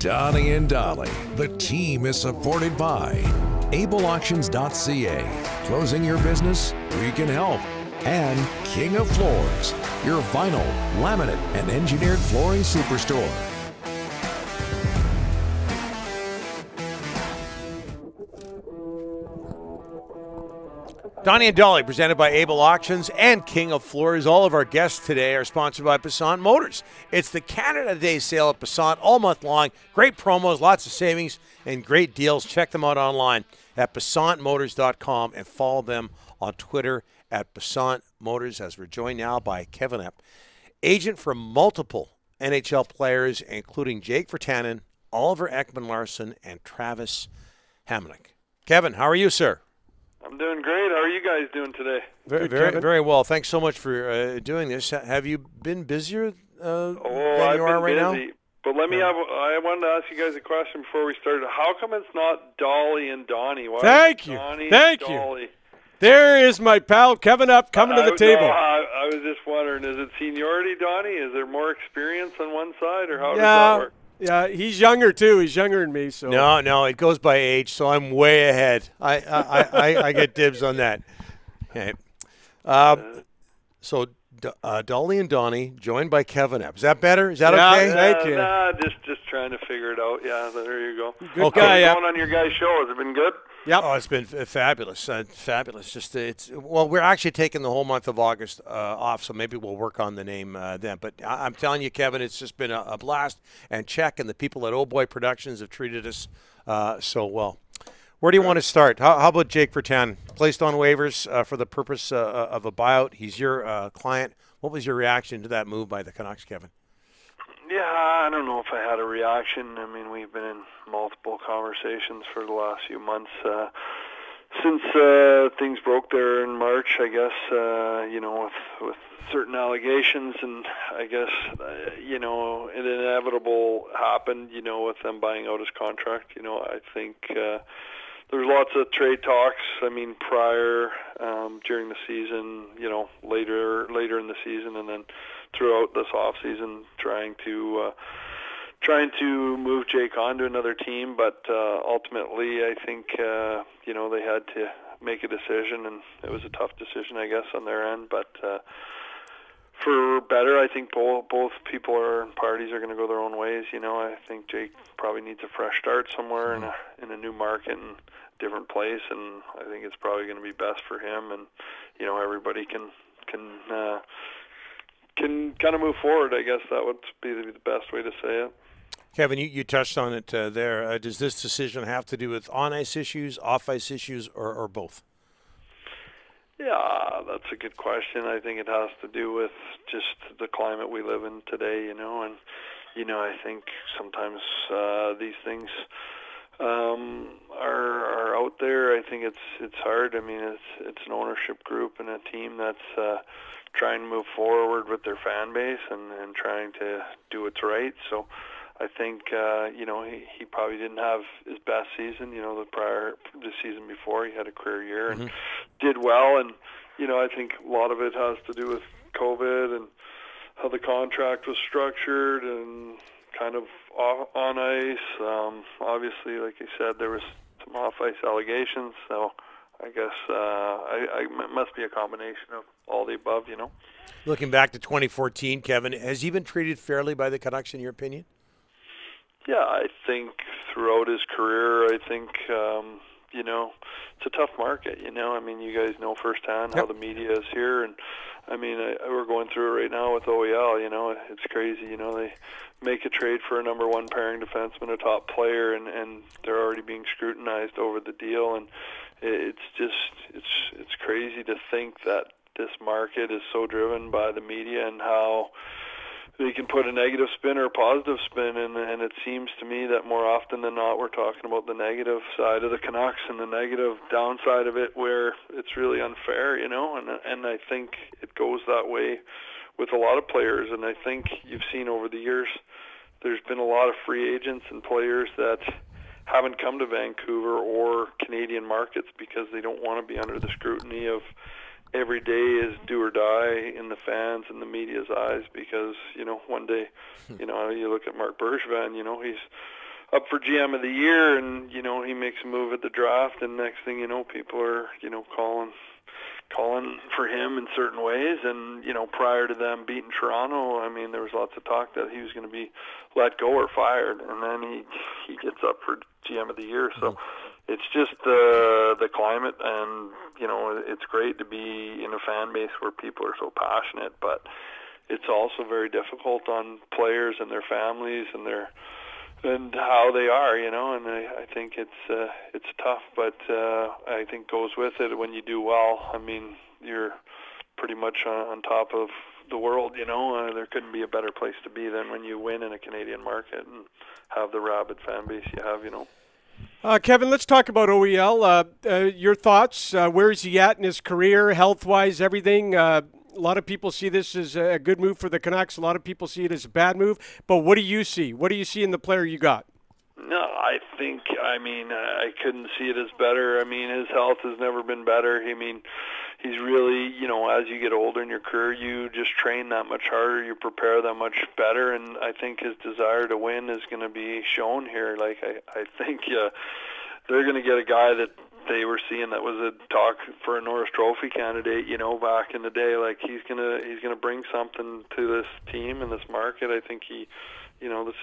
Donnie and Dolly. The team is supported by ableauctions.ca. Closing your business? We can help. And King of Floors, your vinyl, laminate, and engineered flooring superstore. Donnie and Dolly, presented by Able Auctions and King of Floors. All of our guests today are sponsored by Passant Motors. It's the Canada Day sale at Passant all month long. Great promos, lots of savings, and great deals. Check them out online at PassantMotors.com and follow them on Twitter at Passant Motors, as we're joined now by Kevin Epp, agent for multiple NHL players, including Jake Virtanen, Oliver Ekman-Larsson, and Travis Hamonic. Kevin, how are you, sir? I'm doing great. How are you guys doing today? Very well. Thanks so much for doing this. Have you been busier than you are right now? But I wanted to ask you guys a question before we started. How come it's not Dolly and Donnie? Why Thank you. There is my pal Kevin Epp coming to the table. No, I was just wondering, is it seniority, Donnie? Is there more experience on one side, or how does that work? Yeah, he's younger too. He's younger than me. So no, it goes by age. So I'm way ahead. I get dibs on that. Okay. So Dolly and Donnie, joined by Kevin Epp. Is that better? Is that okay? Thank you. Nah, just trying to figure it out. Yeah, there you go. Good guy. How's it going on your guys' show? Has it been good? Yep. Oh, it's been fabulous. Fabulous. We're actually taking the whole month of August off, so maybe we'll work on the name then. But I'm telling you, Kevin, it's just been a blast. And Czech and the people at Oh Boy Productions have treated us so well. Where do you want to start? How about Jake Virtanen? Placed on waivers for the purpose of a buyout. He's your client. What was your reaction to that move by the Canucks, Kevin? Yeah, I don't know if I had a reaction. I mean, we've been in multiple conversations for the last few months since things broke there in March, I guess, with certain allegations, and I guess, an inevitable happened, with them buying out his contract. I think there's lots of trade talks. I mean, prior, during the season, later in the season, and then throughout this off season, trying to move Jake on to another team, but ultimately, I think they had to make a decision, and it was a tough decision, I guess, on their end. But for better, I think both parties are going to go their own ways. I think Jake probably needs a fresh start somewhere in a new market and different place, and I think it's probably going to be best for him, and everybody can kind of move forward. I guess that would be the best way to say it. Kevin, you touched on it there. Does this decision have to do with on-ice issues, off-ice issues, or both? Yeah, that's a good question. I think it has to do with just the climate we live in today, and I think sometimes these things are out there. I think it's hard. I mean, it's an ownership group and a team that's trying to move forward with their fan base and trying to do what's right. So I think he probably didn't have his best season. The season before, he had a career year and did well. And I think a lot of it has to do with COVID and how the contract was structured and kind of on ice. Obviously, like you said, there was some off ice allegations. So I guess it must be a combination of all the above. Looking back to 2014, Kevin, has he been treated fairly by the Canucks in your opinion? Yeah, I think throughout his career, it's a tough market, I mean, you guys know firsthand how the media is here, and I mean, we're going through it right now with OEL, it's crazy, they make a trade for a number one pairing defenseman, a top player, and they're already being scrutinized over the deal, and it's crazy to think that this market is so driven by the media and how they can put a negative spin or a positive spin, and it seems to me that more often than not we're talking about the negative side of the Canucks and the negative downside of it where it's really unfair, and I think it goes that way with a lot of players, and I think you've seen over the years there's been a lot of free agents and players that haven't come to Vancouver or Canadian markets because they don't want to be under the scrutiny of every day is do or die in the fans and the media's eyes, because one day you look at Mark Bergevin, he's up for GM of the year, and he makes a move at the draft, and next thing you know, people are calling for him in certain ways. And prior to them beating Toronto, I mean, there was lots of talk that he was going to be let go or fired, and then he gets up for GM of the year. So it's just the climate, and it's great to be in a fan base where people are so passionate, but it's also very difficult on players and their families and how they are, and I think it's tough, but I think goes with it when you do well. I mean, you're pretty much on top of the world, there couldn't be a better place to be than when you win in a Canadian market and have the rabid fan base you have, Kevin, let's talk about OEL. Your thoughts, where is he at in his career, health-wise, everything? A lot of people see this as a good move for the Canucks. A lot of people see it as a bad move. But what do you see? What do you see in the player you got? No, I couldn't see it as better. I mean, his health has never been better. I mean, he's really, as you get older in your career, you just train that much harder, you prepare that much better, and I think his desire to win is going to be shown here. Like, I think they're going to get a guy that they were seeing that was a talk for a Norris Trophy candidate, back in the day. Like, he's gonna bring something to this team and this market. I think the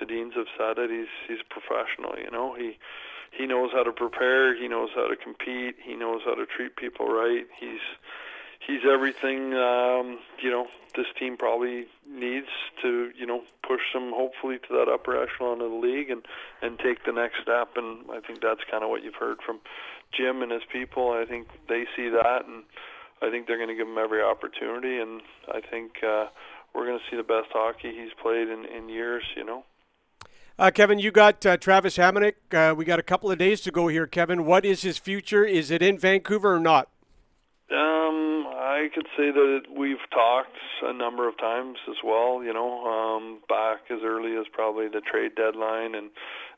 Sedins have said it. He's a professional. He knows how to prepare. He knows how to compete. He knows how to treat people right. He's everything. This team probably needs to push them hopefully to that upper echelon of the league and take the next step. And I think that's kind of what you've heard from Jim and his people. I think they see that, and I think they're going to give him every opportunity. And I think we're going to see the best hockey he's played in years. Kevin, you got Travis Hamonic. We got a couple of days to go here, Kevin. What is his future? Is it in Vancouver or not? I could say that we've talked a number of times as well, back as early as probably the trade deadline and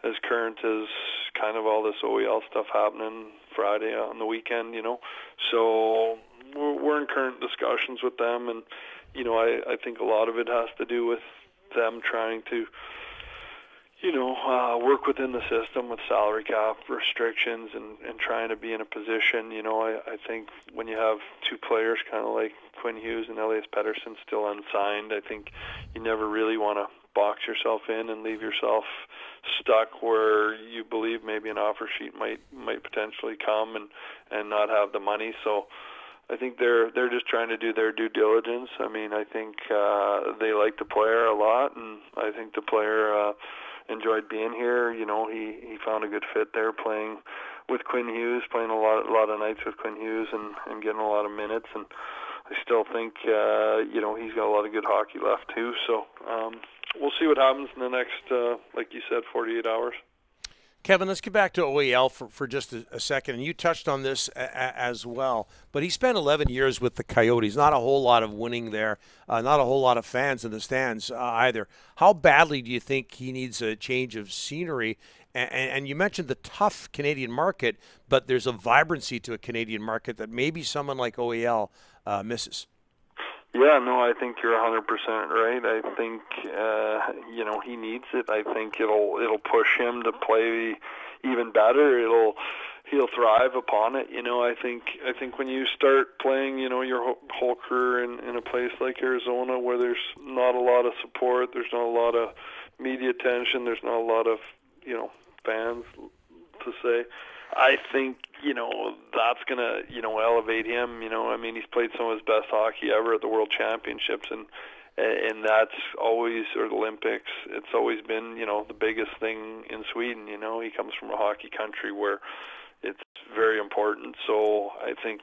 as current as kind of all this OEL stuff happening Friday on the weekend, So we're in current discussions with them, and, I think a lot of it has to do with them trying to work within the system with salary cap restrictions and trying to be in a position. I think when you have two players kind of like Quinn Hughes and Elias Pettersson still unsigned, I think you never really want to box yourself in and leave yourself stuck where you believe maybe an offer sheet might potentially come and not have the money. So I think they're just trying to do their due diligence. I mean, I think they like the player a lot, and I think the player enjoyed being here. He found a good fit there playing with Quinn Hughes, playing a lot of nights with Quinn Hughes and getting a lot of minutes. And I still think, he's got a lot of good hockey left too. So we'll see what happens in the next, like you said, 48 hours. Kevin, let's get back to OEL for just a second. And you touched on this as well. But he spent 11 years with the Coyotes. Not a whole lot of winning there. Not a whole lot of fans in the stands either. How badly do you think he needs a change of scenery? And you mentioned the tough Canadian market, but there's a vibrancy to a Canadian market that maybe someone like OEL misses. Yeah, no, I think you're 100% right. I think he needs it. I think it'll push him to play even better. He'll thrive upon it. I think when you start playing, your whole career in a place like Arizona where there's not a lot of support, there's not a lot of media attention, there's not a lot of fans to say. I think, that's going to, elevate him. I mean, he's played some of his best hockey ever at the World Championships, and that's always, or the Olympics, it's always been, the biggest thing in Sweden. He comes from a hockey country where it's very important. So I think,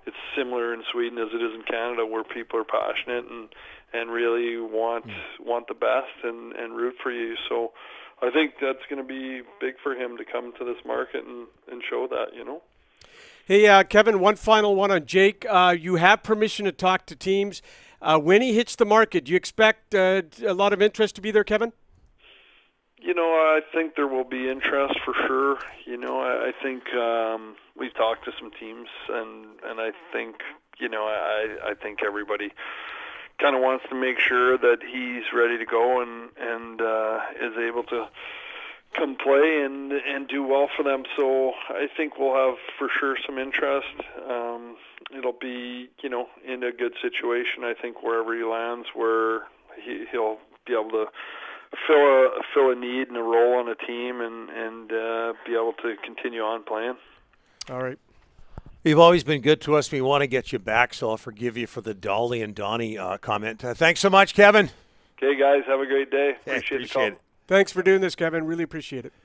it's similar in Sweden as it is in Canada, where people are passionate and really want the best and root for you. So I think that's going to be big for him to come to this market and show that, Hey, Kevin, one final one on Jake. You have permission to talk to teams. When he hits the market, do you expect a lot of interest to be there, Kevin? I think there will be interest for sure. I think we've talked to some teams, and I think, I think everybody kind of wants to make sure that he's ready to go and is able to come play and do well for them. So I think we'll have for sure some interest. It'll be, in a good situation, I think, wherever he lands, where he'll be able to fill a need and a role on a team and be able to continue on playing. All right. You've always been good to us. We want to get you back, so I'll forgive you for the Dolly and Donnie comment. Thanks so much, Kevin. Okay, guys, have a great day. Appreciate the call. it. Thanks for doing this, Kevin. Really appreciate it.